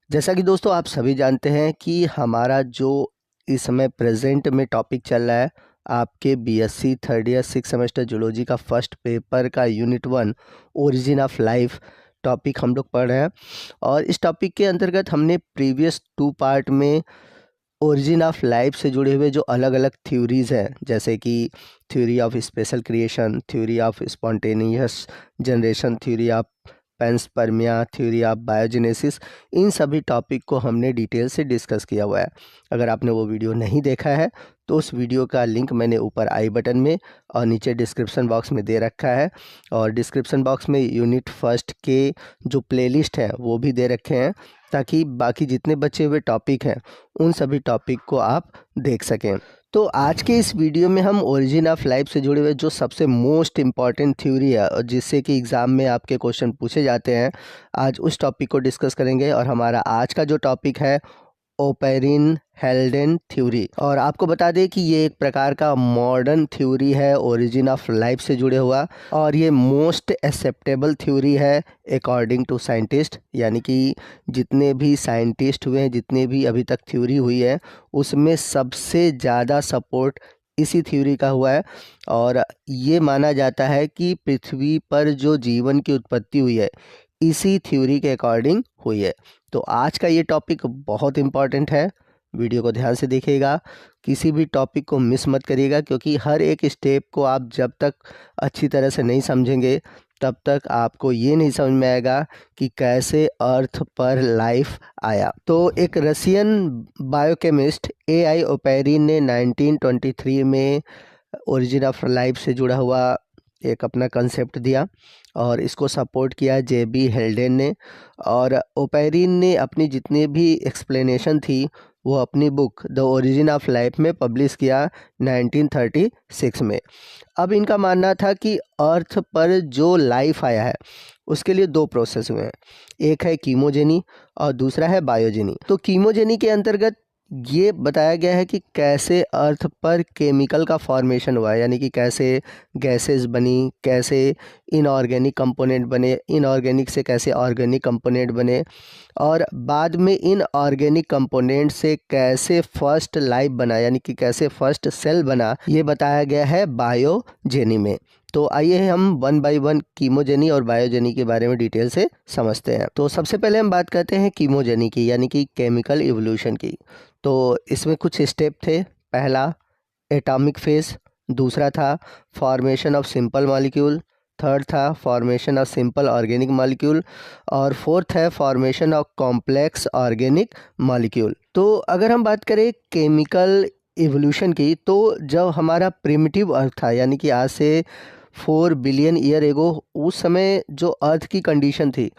जैसा कि दोस्तों आप सभी जानते हैं कि हमारा जो इस समय प्रेजेंट में टॉपिक चल रहा है, आपके BSc third year six semester zoology का फर्स्ट पेपर का unit 1 origin of life topic हम लोग पढ़ रहे हैं। और इस टॉपिक के अंतर्गत हमने प्रीवियस 2 पार्ट में ओरिजिन ऑफ लाइफ से जुड़े हुए जो अलग अलग थ्योरीज हैं, जैसे कि theory of special creation, theory of spontaneous generation, theory of panspermia, theory of biogenesis, इन सभी टॉपिक को हमने डिटेल से डिस्कस किया हुआ है। अगर आपने वो वीडियो नहीं देखा है तो उस वीडियो का लिंक मैंने ऊपर आई बटन में और नीचे डिस्क्रिप्शन बॉक्स में दे रखा है, और डिस्क्रिप्शन बॉक्स में यूनिट फर्स्ट के जो प्लेलिस्ट हैं वो भी दे रखे हैं, ताकि बाकी जितने बचे हुए टॉपिक हैं उन सभी टॉपिक को आप देख सकें। तो आज के इस वीडियो में हम ओरिजिन ऑफ लाइफ से जुड़े हुए जो सबसे मोस्ट इम्पॉर्टेंट थ्योरी है और जिससे कि एग्ज़ाम में आपके क्वेश्चन पूछे जाते हैं, आज उस टॉपिक को डिस्कस करेंगे। और हमारा आज का जो टॉपिक है ओपेरिन हेल्डेन थ्योरी, और आपको बता दें कि ये एक प्रकार का मॉडर्न थ्योरी है ओरिजिन ऑफ लाइफ से जुड़े हुआ, और ये मोस्ट एक्सेप्टेबल थ्योरी है अकॉर्डिंग टू साइंटिस्ट। यानी कि जितने भी साइंटिस्ट हुए हैं, जितने भी अभी तक थ्योरी हुई है, उसमें सबसे ज़्यादा सपोर्ट इसी थ्योरी का हुआ है। और ये माना जाता है कि पृथ्वी पर जो जीवन की उत्पत्ति हुई है इसी थ्योरी के अकॉर्डिंग हुई है। तो आज का ये टॉपिक बहुत इम्पॉर्टेंट है, वीडियो को ध्यान से देखिएगा, किसी भी टॉपिक को मिस मत करिएगा, क्योंकि हर एक स्टेप को आप जब तक अच्छी तरह से नहीं समझेंगे तब तक आपको ये नहीं समझ में आएगा कि कैसे अर्थ पर लाइफ आया। तो एक रशियन बायोकेमिस्ट AI ओपेरिन ने 1923 में ओरिजिन ऑफ लाइफ से जुड़ा हुआ एक अपना कंसेप्ट दिया, और इसको सपोर्ट किया JB हेल्डेन ने। और ओपेरिन ने अपनी जितनी भी एक्सप्लेनेशन थी वो अपनी book the origin of life में पब्लिश किया 1936 में। अब इनका मानना था कि अर्थ पर जो लाइफ आया है उसके लिए 2 प्रोसेस हुए हैं, एक है कीमोजेनी और दूसरा है बायोजेनी। तो कीमोजेनी के अंतर्गत ये बताया गया है कि कैसे अर्थ पर केमिकल का फॉर्मेशन हुआ है, यानी कि कैसे गैसेस बनी, कैसे इनऑर्गेनिक कंपोनेंट बने, इनऑर्गेनिक से कैसे ऑर्गेनिक कंपोनेंट बने, और बाद में इन ऑर्गेनिक कंपोनेंट से कैसे फर्स्ट लाइफ बना, यानी कि कैसे फर्स्ट सेल बना, ये बताया गया है बायोजेनी में। तो आइए हम 1 बाय 1 कीमोजेनी और बायोजेनी के बारे में डिटेल से समझते हैं। तो सबसे पहले हम बात करते हैं कीमोजेनी की, यानी कि केमिकल इवोल्यूशन की। तो इसमें कुछ स्टेप थे। पहला एटॉमिक फेज, दूसरा था formation of simple molecule, third था formation of simple organic molecule, और फोर्थ है formation of complex organic molecule. तो अगर हम बात करें केमिकल इवोल्यूशन की, तो जब हमारा प्रिमिटिव अर्थ था, यानी कि आज से 4 बिलियन ईयर एगो, उस समय जो अर्थ की कंडीशन थी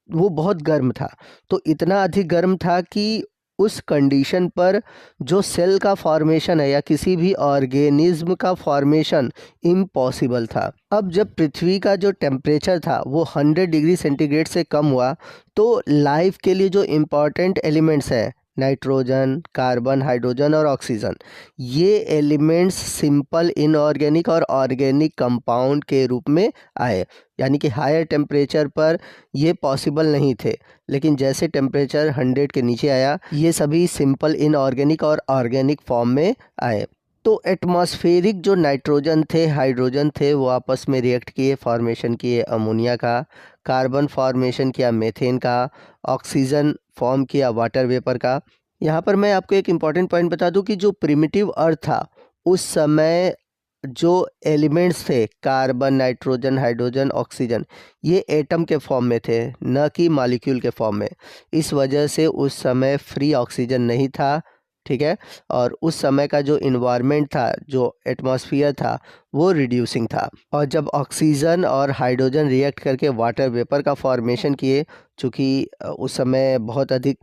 वो बहुत गर्म था। तो इतना अधिक गर्म था कि उस कंडीशन पर जो सेल का फॉर्मेशन है या किसी भी ऑर्गेनिज्म का फॉर्मेशन इम्पॉसिबल था। अब जब पृथ्वी का जो टेम्परेचर था वो 100 डिग्री सेंटीग्रेड से कम हुआ, तो लाइफ के लिए जो इम्पॉर्टेंट एलिमेंट्स हैं, नाइट्रोजन, कार्बन, हाइड्रोजन और ऑक्सीजन, ये एलिमेंट्स सिंपल इनऑर्गेनिक और ऑर्गेनिक कंपाउंड के रूप में आए। यानी कि हायर टेम्परेचर पर ये पॉसिबल नहीं थे, लेकिन जैसे टेम्परेचर 100 के नीचे आया ये सभी सिंपल इनऑर्गेनिक और ऑर्गेनिक फॉर्म में आए। तो एटमॉस्फेरिक जो नाइट्रोजन थे, हाइड्रोजन थे, वो आपस में रिएक्ट किए, फॉर्मेशन किए अमोनिया का, कार्बन फॉर्मेशन किया मीथेन का, ऑक्सीजन फॉर्म किया वाटर वेपर का। यहाँ पर मैं आपको एक इम्पॉर्टेंट पॉइंट बता दूँ कि जो प्रिमिटिव अर्थ था उस समय जो एलिमेंट्स थे, कार्बन, नाइट्रोजन, हाइड्रोजन, ऑक्सीजन, ये एटम के फॉर्म में थे, न कि मॉलिक्यूल के फॉर्म में। इस वजह से उस समय फ्री ऑक्सीजन नहीं था, ठीक है। और उस समय का जो इन्वायरमेंट था, जो एटमॉस्फेयर था, वो रिड्यूसिंग था। और जब ऑक्सीजन और हाइड्रोजन रिएक्ट करके वाटर वेपर का फॉर्मेशन किए, चूँकि उस समय बहुत अधिक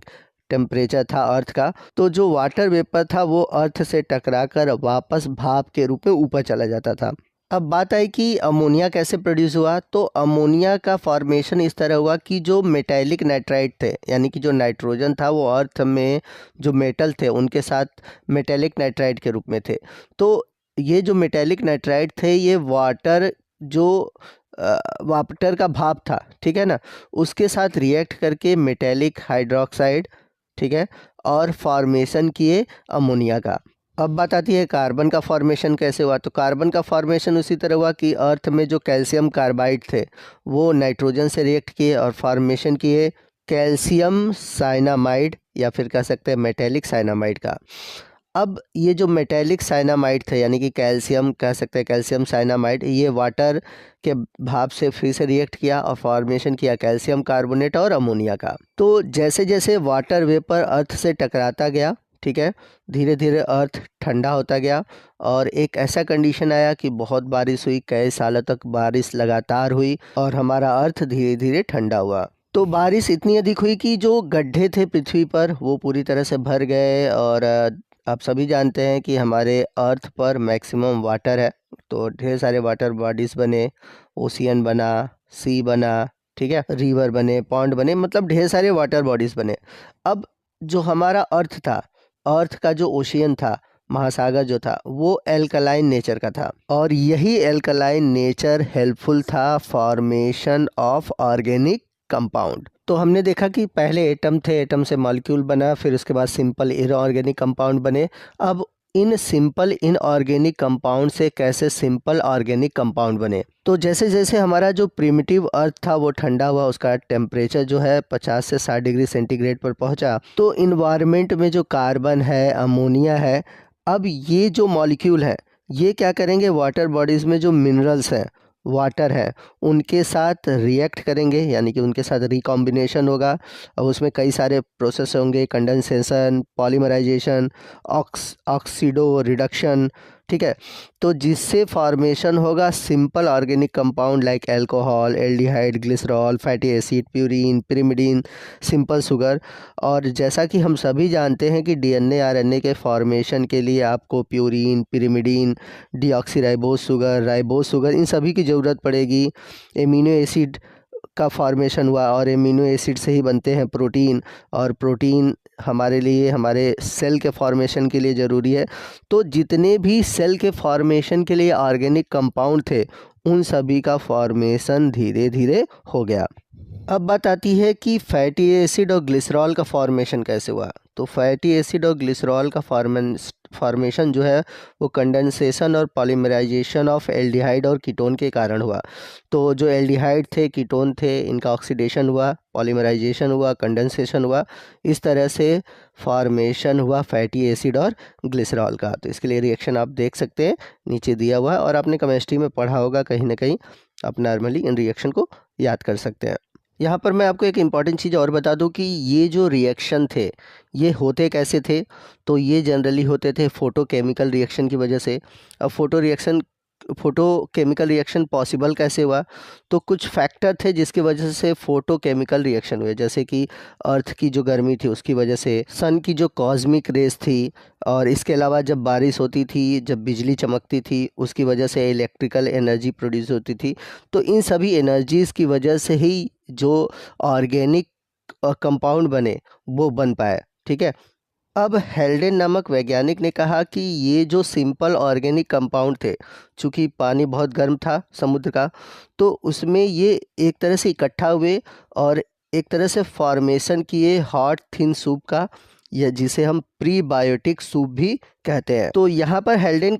टेम्परेचर था अर्थ का, तो जो वाटर वेपर था वो अर्थ से टकराकर वापस भाप के रूप में ऊपर चला जाता था। अब बात आई कि अमोनिया कैसे प्रोड्यूस हुआ। तो अमोनिया का फॉर्मेशन इस तरह हुआ कि जो मेटालिक नाइट्राइट थे, यानी कि जो नाइट्रोजन था वो अर्थ में जो मेटल थे उनके साथ मेटालिक नाइट्राइट के रूप में थे। तो ये जो मेटालिक नाइट्राइट थे ये वाटर जो वाटर का भाप था, ठीक है ना, उसके साथ रिएक्ट करके मेटेलिक हाइड्रोक्साइड, ठीक है, और फॉर्मेशन किए अमोनिया का। अब बात आती है कार्बन का फॉर्मेशन कैसे हुआ। तो कार्बन का फॉर्मेशन उसी तरह हुआ कि अर्थ में जो कैल्शियम कार्बाइड थे वो नाइट्रोजन से रिएक्ट किए और फॉर्मेशन किए कैल्शियम साइनामाइड, या फिर कह सकते हैं मेटेलिक साइनामाइड का। अब ये जो मेटेलिक साइनामाइड थे, यानी कि कैल्शियम कह सकते हैं कैल्शियम साइनामाइड, ये वाटर के भाप से फिर से रिएक्ट किया और फॉर्मेशन किया कैल्शियम कार्बोनेट और अमोनिया का। तो जैसे जैसे वाटर वेपर अर्थ से टकराता गया, ठीक है, धीरे धीरे अर्थ ठंडा होता गया और एक ऐसा कंडीशन आया कि बहुत बारिश हुई, कई सालों तक बारिश लगातार हुई और हमारा अर्थ धीरे धीरे ठंडा हुआ। तो बारिश इतनी अधिक हुई कि जो गड्ढे थे पृथ्वी पर वो पूरी तरह से भर गए। और आप सभी जानते हैं कि हमारे अर्थ पर मैक्सिमम वाटर है, तो ढेर सारे वाटर बॉडीज़ बने, ओशियन बना, सी बना, ठीक है, रिवर बने, पॉन्ड बने, मतलब ढेर सारे वाटर बॉडीज़ बने। अब जो हमारा अर्थ था, अर्थ का जो ओशियन था, महासागर जो था, वो एल्कलाइन नेचर का था और यही एल्कलाइन नेचर हेल्पफुल था फॉर्मेशन ऑफ ऑर्गेनिक कंपाउंड। तो हमने देखा कि पहले एटम थे, एटम से मॉलिक्यूल बना, फिर उसके बाद सिंपल इनऑर्गेनिक कंपाउंड बने। अब इन सिंपल इनऑर्गेनिक कंपाउंड से कैसे सिंपल ऑर्गेनिक कंपाउंड बने। तो जैसे जैसे हमारा जो प्रिमिटिव अर्थ था वो ठंडा हुआ, उसका टेम्परेचर जो है 50 से 60 डिग्री सेंटीग्रेड पर पहुंचा, तो इन्वायरमेंट में जो कार्बन है, अमोनिया है, अब ये जो मॉलिक्यूल है ये क्या करेंगे, वाटर बॉडीज़ में जो मिनरल्स हैं, वाटर है, उनके साथ रिएक्ट करेंगे, यानी कि उनके साथ रिकॉम्बिनेशन होगा। अब उसमें कई सारे प्रोसेस होंगे, कंडेंसेशन, पॉलीमराइजेशन, ऑक्सीडो रिडक्शन, ठीक है, तो जिससे फॉर्मेशन होगा simple organic compound like alcohol, aldehyde, glycerol, fatty acid, purine, pyrimidine, simple sugar. और जैसा कि हम सभी जानते हैं कि डीएनए आरएनए के फॉर्मेशन के लिए आपको purine, pyrimidine, deoxyribose sugar, ribose sugar, इन सभी की ज़रूरत पड़ेगी। एमिनो एसिड का फॉर्मेशन हुआ और एमिनो एसिड से ही बनते हैं प्रोटीन, और प्रोटीन हमारे लिए, हमारे सेल के फॉर्मेशन के लिए ज़रूरी है। तो जितने भी सेल के फॉर्मेशन के लिए ऑर्गेनिक कंपाउंड थे उन सभी का फॉर्मेशन धीरे धीरे हो गया। अब बात आती है कि फैटी एसिड और ग्लिसरॉल का फॉर्मेशन कैसे हुआ। तो फैटी एसिड और ग्लिसरॉल का फॉर्मेशन जो है वो कंडेंसेशन और पॉलीमराइजेशन ऑफ एल्डिहाइड और कीटोन के कारण हुआ। तो जो एल्डिहाइड थे, कीटोन थे, इनका ऑक्सीडेशन हुआ, पॉलीमराइजेशन हुआ, कंडेंसेशन हुआ, इस तरह से फॉर्मेशन हुआ फैटी एसिड और ग्लिसरॉल का। तो इसके लिए रिएक्शन आप देख सकते हैं, नीचे दिया हुआ है और आपने केमिस्ट्री में पढ़ा होगा कहीं ना कहीं, आप नॉर्मली इन रिएक्शन को याद कर सकते हैं। यहाँ पर मैं आपको एक इम्पॉर्टेंट चीज़ और बता दूँ कि ये जो रिएक्शन थे ये होते कैसे थे। तो ये जनरली होते थे फोटोकेमिकल रिएक्शन की वजह से। अब फोटोकेमिकल रिएक्शन पॉसिबल कैसे हुआ। तो कुछ फैक्टर थे जिसकी वजह से फोटोकेमिकल रिएक्शन हुए, जैसे कि अर्थ की जो गर्मी थी उसकी वजह से, सन की जो कॉस्मिक रेस थी, और इसके अलावा जब बारिश होती थी, जब बिजली चमकती थी, उसकी वजह से इलेक्ट्रिकल एनर्जी प्रोड्यूस होती थी। तो इन सभी एनर्जीज़ की वजह से ही जो ऑर्गेनिक कंपाउंड बने वो बन पाए, ठीक है। अब हेल्डेन नामक वैज्ञानिक ने कहा कि ये जो सिंपल ऑर्गेनिक कंपाउंड थे, चूँकि पानी बहुत गर्म था समुद्र का, तो उसमें ये एक तरह से इकट्ठा हुए और एक तरह से फॉर्मेशन किए हॉट थिन सूप का, या जिसे हम प्रीबायोटिक सूप भी कहते हैं। तो यहाँ पर हेल्डेन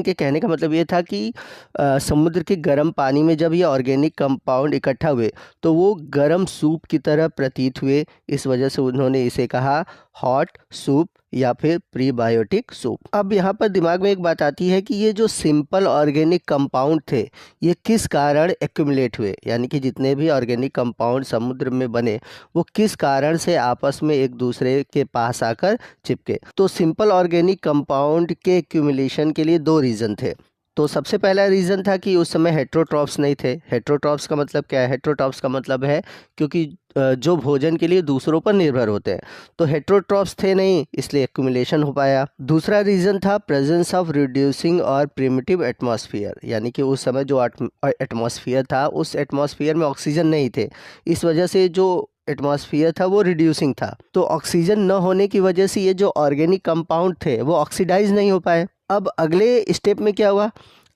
के कहने का मतलब ये था कि समुद्र के गर्म पानी में जब ये ऑर्गेनिक कंपाउंड इकट्ठा हुए तो वो गर्म सूप की तरह प्रतीत हुए, इस वजह से उन्होंने इसे कहा हॉट सूप या फिर प्रीबायोटिक सूप। अब यहाँ पर दिमाग में एक बात आती है कि ये जो सिंपल ऑर्गेनिक कंपाउंड थे ये किस कारण एक्यूमुलेट हुए, यानी कि जितने भी ऑर्गेनिक कंपाउंड समुद्र में बने वो किस कारण से आपस में एक दूसरे के पास आकर चिपके। तो सिंपल ऑर्गेनिक कंपाउंड के एक्यूमुलेशन के लिए दो रीज़न थे। तो सबसे पहला रीज़न था कि उस समय हेट्रोट्रॉप्स नहीं थे। हेट्रोट्रॉप्स का मतलब क्या है? हेट्रोट्रॉप्स का मतलब है क्योंकि जो भोजन के लिए दूसरों पर निर्भर होते हैं, तो हेट्रोट्रॉप्स थे नहीं, इसलिए एक्यूमुलेशन हो पाया। दूसरा रीज़न था प्रेजेंस ऑफ रिड्यूसिंग और प्रिमिटिव एटमॉस्फेयर, यानी कि उस समय जो एटमॉस्फेयर था उस एटमॉस्फेयर में ऑक्सीजन नहीं थे, इस वजह से जो एटमॉस्फेयर था वो रिड्यूसिंग था। तो ऑक्सीजन न होने की वजह से ये जो ऑर्गेनिक कंपाउंड थे वो ऑक्सीडाइज नहीं हो पाए। अब अगले स्टेप में क्या हुआ,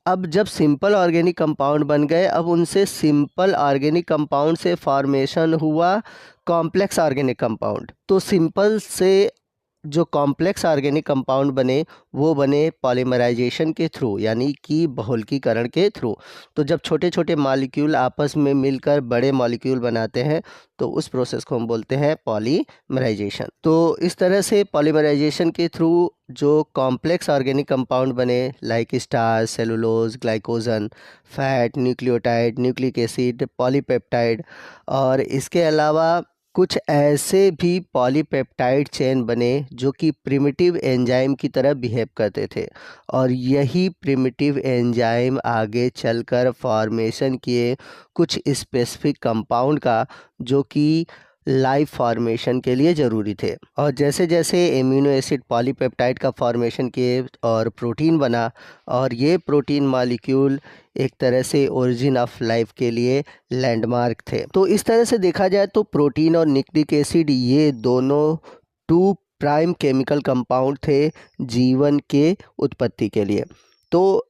अब जब सिंपल ऑर्गेनिक कंपाउंड बन गए, अब उनसे सिंपल ऑर्गेनिक कंपाउंड से फॉर्मेशन हुआ कॉम्प्लेक्स ऑर्गेनिक कंपाउंड। तो सिंपल से जो कॉम्प्लेक्स ऑर्गेनिक कंपाउंड बने वो बने पॉलीमराइजेशन के थ्रू, यानी कि बहुलकीकरण के थ्रू। तो जब छोटे छोटे मॉलिक्यूल आपस में मिलकर बड़े मॉलिक्यूल बनाते हैं तो उस प्रोसेस को हम बोलते हैं पॉलीमराइजेशन। तो इस तरह से पॉलीमराइजेशन के थ्रू जो कॉम्प्लेक्स ऑर्गेनिक कंपाउंड बने like starch, cellulose, glycogen, fat, nucleotide, nucleic acid, polypeptide, और इसके अलावा कुछ ऐसे भी पॉलीपेप्टाइड चेन बने जो कि प्रिमिटिव एंजाइम की तरह बिहेव करते थे, और यही प्रिमिटिव एंजाइम आगे चलकर फॉर्मेशन किए कुछ स्पेसिफिक कंपाउंड का जो कि लाइफ फॉर्मेशन के लिए ज़रूरी थे। और जैसे जैसे एमिनो एसिड पॉलीपेप्टाइड का फॉर्मेशन किए और प्रोटीन बना, और ये प्रोटीन मॉलिक्यूल एक तरह से ओरिजिन ऑफ लाइफ के लिए लैंडमार्क थे। तो इस तरह से देखा जाए तो प्रोटीन और न्यूक्लिक एसिड ये दोनों टू प्राइम केमिकल कंपाउंड थे जीवन के उत्पत्ति के लिए। तो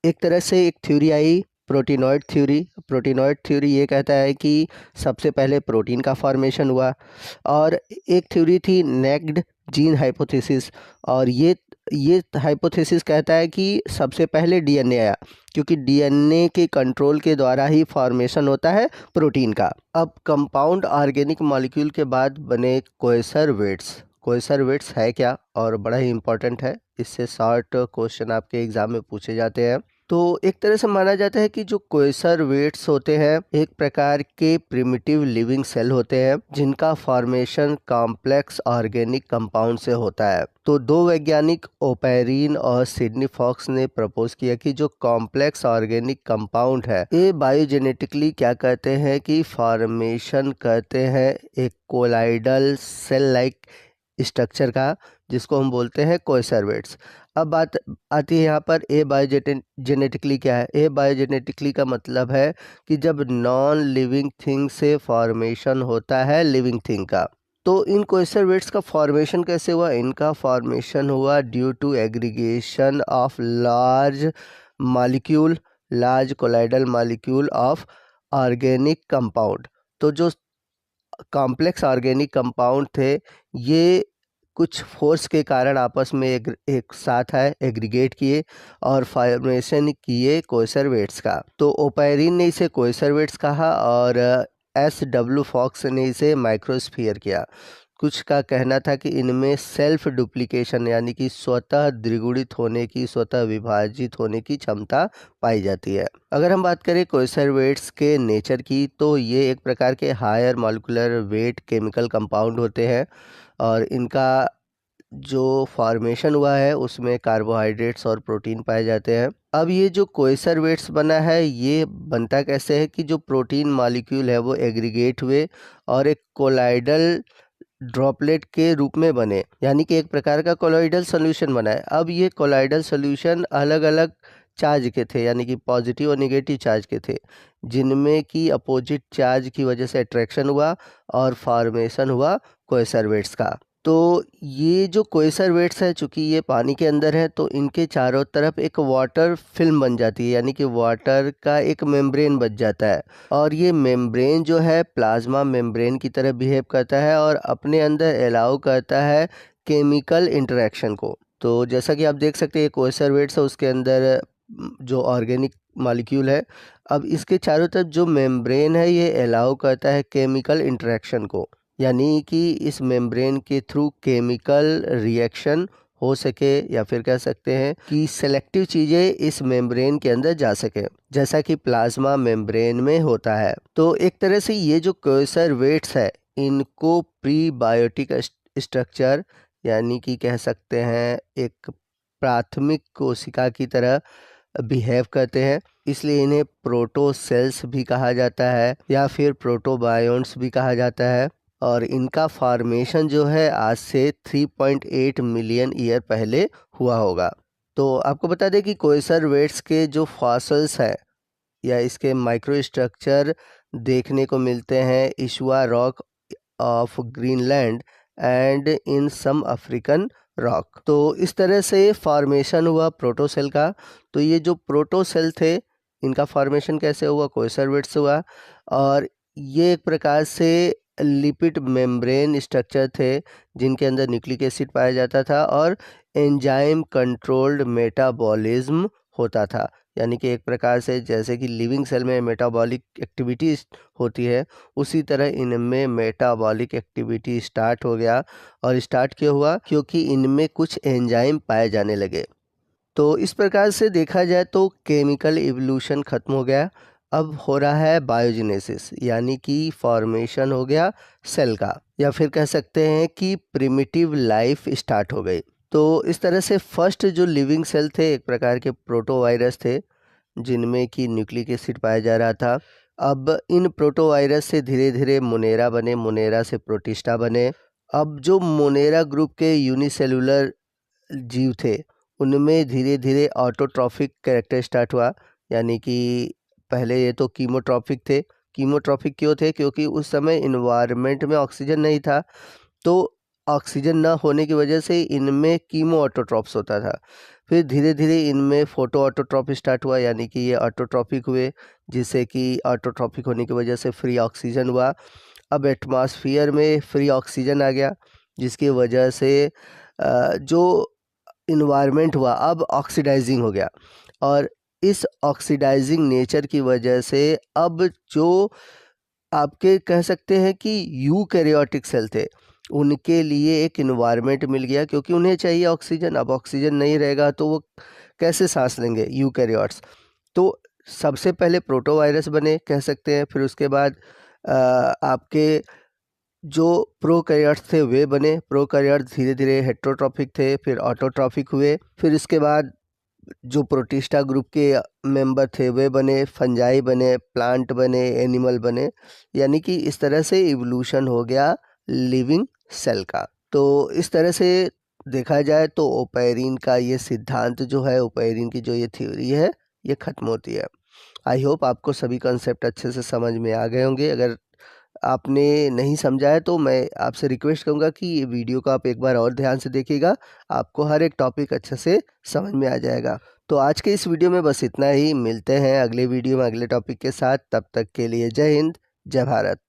एक तरह से एक थ्योरी आई प्रोटीनॉइड थ्योरी। प्रोटीनॉइड थ्योरी ये कहता है कि सबसे पहले प्रोटीन का फॉर्मेशन हुआ, और एक थ्योरी थी नेक्ड जीन हाइपोथेसिस, और ये हाइपोथेसिस कहता है कि सबसे पहले डीएनए आया, क्योंकि डीएनए के कंट्रोल के द्वारा ही फॉर्मेशन होता है प्रोटीन का। अब कंपाउंड ऑर्गेनिक मॉलिक्यूल के बाद बने कोएसरवेट्स। कोएसरवेट्स है क्या, और बड़ा ही इंपॉर्टेंट है, इससे शॉर्ट क्वेश्चन आपके एग्जाम में पूछे जाते हैं। तो एक तरह से माना जाता है कि जो कोएसरवेट्स होते हैं एक प्रकार के प्रिमिटिव लिविंग सेल होते हैं जिनका फॉर्मेशन कॉम्प्लेक्स ऑर्गेनिक कंपाउंड से होता है। तो दो वैज्ञानिक ओपेरिन और सिडनी फॉक्स ने प्रपोज किया कि जो कॉम्प्लेक्स ऑर्गेनिक कंपाउंड है ये बायोजेनेटिकली क्या करते हैं कि फॉर्मेशन करते हैं एक कोलाइडल सेल लाइक स्ट्रक्चर का, जिसको हम बोलते हैं कोएसरवेट्स। अब बात आती है यहाँ पर ए बायोजेनेटिकली क्या है। ए बायोजेनेटिकली का मतलब है कि जब नॉन लिविंग थिंग से फॉर्मेशन होता है लिविंग थिंग का। तो इन कोएसरवेट्स का फॉर्मेशन कैसे हुआ? इनका फॉर्मेशन हुआ due to aggregation of large molecule, large colloidal molecule of organic compound. तो जो कॉम्प्लेक्स ऑर्गेनिक कंपाउंड थे ये कुछ फोर्स के कारण आपस में एक साथ आए, एग्रीगेट किए और फॉर्मेशन किए कोएसरवेट्स का। तो ओपेरिन ने इसे कोएसरवेट्स कहा और SW फॉक्स ने इसे माइक्रोस्फीयर किया। कुछ का कहना था कि इनमें सेल्फ डुप्लीकेशन यानी कि स्वतः द्विगुणित होने की, स्वतः विभाजित होने की क्षमता पाई जाती है। अगर हम बात करें कोएसरवेट्स के नेचर की तो ये एक प्रकार के higher molecular weight chemical compound होते हैं, और इनका जो फॉर्मेशन हुआ है उसमें कार्बोहाइड्रेट्स और प्रोटीन पाए जाते हैं। अब ये जो कोएसरवेट्स बना है ये बनता कैसे है कि जो प्रोटीन मॉलिक्यूल है वो एग्रीगेट हुए और एक कोलाइडल ड्रॉपलेट के रूप में बने, यानी कि एक प्रकार का कोलॉइडल सॉल्यूशन बना है। अब ये कोलॉइडल सॉल्यूशन अलग अलग चार्ज के थे, यानी कि पॉजिटिव और निगेटिव चार्ज के थे, जिनमें कि अपोजिट चार्ज की वजह से अट्रैक्शन हुआ और फॉर्मेशन हुआ कोएसरवेट्स का। तो ये जो कोएसरवेट्स है चूँकि ये पानी के अंदर है तो इनके चारों तरफ एक वाटर फिल्म बन जाती है, यानी कि वाटर का एक मेम्ब्रेन बच जाता है, और ये मेम्ब्रेन जो है प्लाज्मा मेम्ब्रेन की तरह बिहेव करता है और अपने अंदर अलाउ करता है केमिकल इंटरेक्शन को। तो जैसा कि आप देख सकते हैं कोएसरवेट्स है उसके अंदर जो ऑर्गेनिक मॉलिक्यूल है, अब इसके चारों तरफ जो मेम्ब्रेन है ये अलाउ करता है केमिकल इंटरेक्शन को, यानी कि इस मेम्ब्रेन के थ्रू केमिकल रिएक्शन हो सके, या फिर कह सकते हैं कि सेलेक्टिव चीज़ें इस मेम्ब्रेन के अंदर जा सके, जैसा कि प्लाज्मा मेम्ब्रेन में होता है। तो एक तरह से ये जो कोएसरवेट्स है इनको प्रीबायोटिक स्ट्रक्चर, यानी कि कह सकते हैं एक प्राथमिक कोशिका की तरह बिहेव करते हैं, इसलिए इन्हें प्रोटोसेल्स भी कहा जाता है या फिर प्रोटोबायोन्ट्स भी कहा जाता है। और इनका फॉर्मेशन जो है आज से 3.8 मिलियन ईयर पहले हुआ होगा। तो आपको बता दें कि कोएसरवेट्स के जो फॉसिल्स हैं या इसके माइक्रो स्ट्रक्चर देखने को मिलते हैं Isua rock of Greenland and in some African rock. तो इस तरह से फॉर्मेशन हुआ प्रोटोसेल का। तो ये जो प्रोटोसेल थे इनका फॉर्मेशन कैसे हुआ, कोएसरवेट से हुआ, और ये एक प्रकार से लिपिड मेम्ब्रेन स्ट्रक्चर थे जिनके अंदर न्यूक्लिक एसिड पाया जाता था और एंजाइम कंट्रोल्ड मेटाबॉलिज्म होता था। यानी कि एक प्रकार से जैसे कि लिविंग सेल में मेटाबॉलिक एक्टिविटी होती है, उसी तरह इनमें मेटाबॉलिक एक्टिविटी स्टार्ट हो गया। और स्टार्ट क्यों हुआ, क्योंकि इनमें कुछ एंजाइम पाए जाने लगे। तो इस प्रकार से देखा जाए तो केमिकल इवोल्यूशन ख़त्म हो गया। अब हो रहा है बायोजेनेसिस, यानी कि फॉर्मेशन हो गया सेल का, या फिर कह सकते हैं कि प्रिमिटिव लाइफ स्टार्ट हो गई। तो इस तरह से फर्स्ट जो लिविंग सेल थे एक प्रकार के प्रोटोवायरस थे जिनमें कि न्यूक्लिक एसिड पाया जा रहा था। अब इन प्रोटोवायरस से धीरे धीरे मोनेरा बने, मोनेरा से प्रोटिस्टा बने। अब जो मोनेरा ग्रुप के यूनिसेलुलर जीव थे उनमें धीरे धीरे ऑटोट्रॉफिक कैरेक्टर स्टार्ट हुआ। यानी कि पहले ये तो कीमोट्रॉफिक थे। कीमोट्रॉफिक क्यों थे, क्योंकि उस समय इन्वायरमेंट में ऑक्सीजन नहीं था, तो ऑक्सीजन न होने की वजह से इनमें कीमो ऑटोट्रॉप्स होता था। फिर धीरे धीरे इनमें फोटो ऑटोट्रॉप स्टार्ट हुआ, यानी कि ये ऑटोट्रॉपिक हुए, जिससे कि ऑटोट्रॉपिक होने की वजह से फ्री ऑक्सीजन हुआ। अब एटमॉस्फेयर में फ्री ऑक्सीजन आ गया, जिसकी वजह से जो इन्वायरमेंट हुआ अब ऑक्सीडाइजिंग हो गया। और इस ऑक्सीडाइजिंग नेचर की वजह से अब जो आपके कह सकते हैं कि यूकैरियोटिक सेल थे उनके लिए एक इन्वायरमेंट मिल गया, क्योंकि उन्हें चाहिए ऑक्सीजन। अब ऑक्सीजन नहीं रहेगा तो वो कैसे सांस लेंगे यूकैरियोट्स। तो सबसे पहले प्रोटोवायरस बने कह सकते हैं, फिर उसके बाद आपके जो प्रोकैरियोट्स थे वे बने। प्रोकैरियोट्स धीरे धीरे हेट्रोट्रॉफिक थे, फिर ऑटोट्रॉफिक हुए। फिर इसके बाद जो प्रोटिस्टा ग्रुप के मेंबर थे वे बने, फंजाई बने, प्लांट बने, एनिमल बने। यानी कि इस तरह से इवोल्यूशन हो गया लिविंग सेल का। तो इस तरह से देखा जाए तो ओपेरिन का ये सिद्धांत जो है, ओपेरिन की जो ये थ्योरी है, ये ख़त्म होती है। आई होप आपको सभी कॉन्सेप्ट अच्छे से समझ में आ गए होंगे। अगर आपने नहीं समझा है तो मैं आपसे रिक्वेस्ट करूंगा कि ये वीडियो को आप एक बार और ध्यान से देखिएगा, आपको हर एक टॉपिक अच्छे से समझ में आ जाएगा। तो आज के इस वीडियो में बस इतना ही। मिलते हैं अगले वीडियो में अगले टॉपिक के साथ। तब तक के लिए जय हिंद, जय भारत।